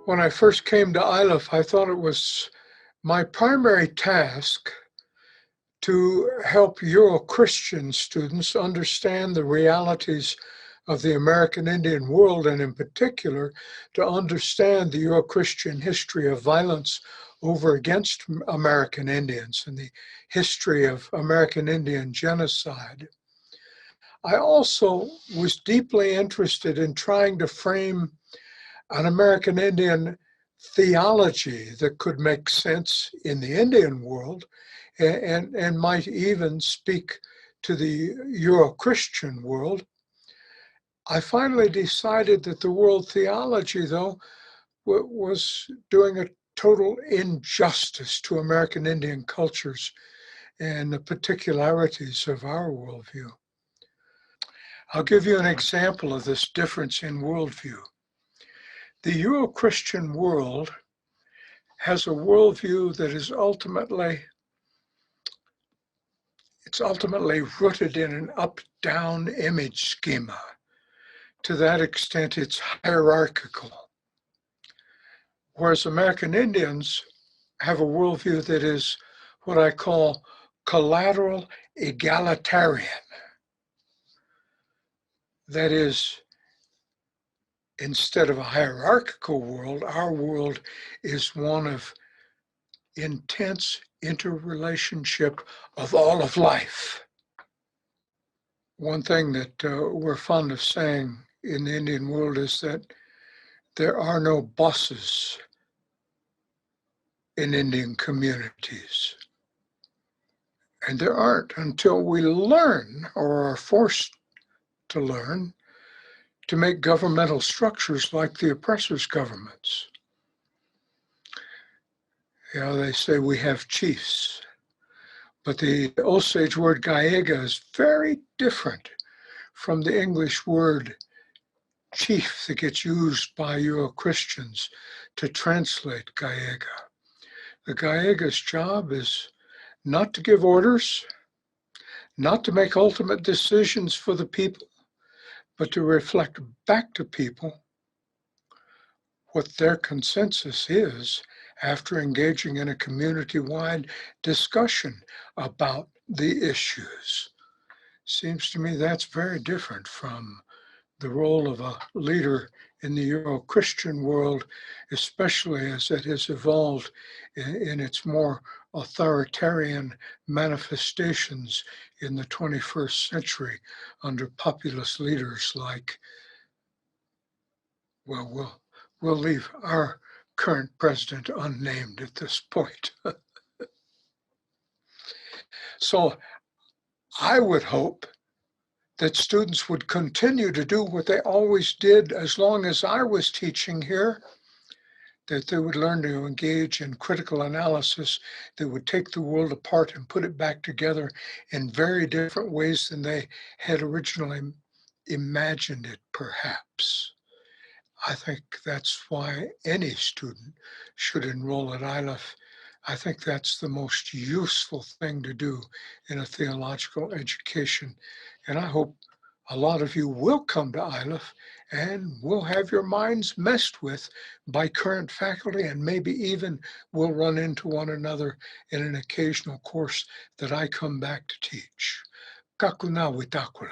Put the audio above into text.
When I first came to Iliff, I thought it was my primary task to help Euro-Christian students understand the realities of the American Indian world, and in particular, to understand the Euro-Christian history of violence over against American Indians and the history of American Indian genocide. I also was deeply interested in trying to frame an American Indian theology that could make sense in the Indian world and might even speak to the Euro-Christian world. I finally decided that the world theology, though, was doing a total injustice to American Indian cultures and the particularities of our worldview. I'll give you an example of this difference in worldview. The Euro-Christian world has a worldview that is ultimately rooted in an up-down image schema. To that extent, it's hierarchical. Whereas American Indians have a worldview that is what I call collateral egalitarian. That is, instead of a hierarchical world, our world is one of intense interrelationship of all of life. One thing that we're fond of saying in the Indian world is that there are no bosses in Indian communities. And there aren't until we learn, or are forced to learn, to make governmental structures like the oppressors' governments. You know, they say we have chiefs, but the Osage word Gallega is very different from the English word chief that gets used by Euro-Christians to translate Gallega. The Gallega's job is not to give orders, not to make ultimate decisions for the people, but to reflect back to people what their consensus is after engaging in a community-wide discussion about the issues. Seems to me that's very different from the role of a leader in the Euro-Christian world, especially as it has evolved in its more authoritarian manifestations in the 21st century under populist leaders like, well, we'll leave our current president unnamed at this point. So I would hope that students would continue to do what they always did as long as I was teaching here, that they would learn to engage in critical analysis, that would take the world apart and put it back together in very different ways than they had originally imagined it, perhaps. I think that's why any student should enroll at Iliff. I think that's the most useful thing to do in a theological education. And I hope a lot of you will come to Iliff and will have your minds messed with by current faculty, and maybe even will run into one another in an occasional course that I come back to teach. Kakuna witakula.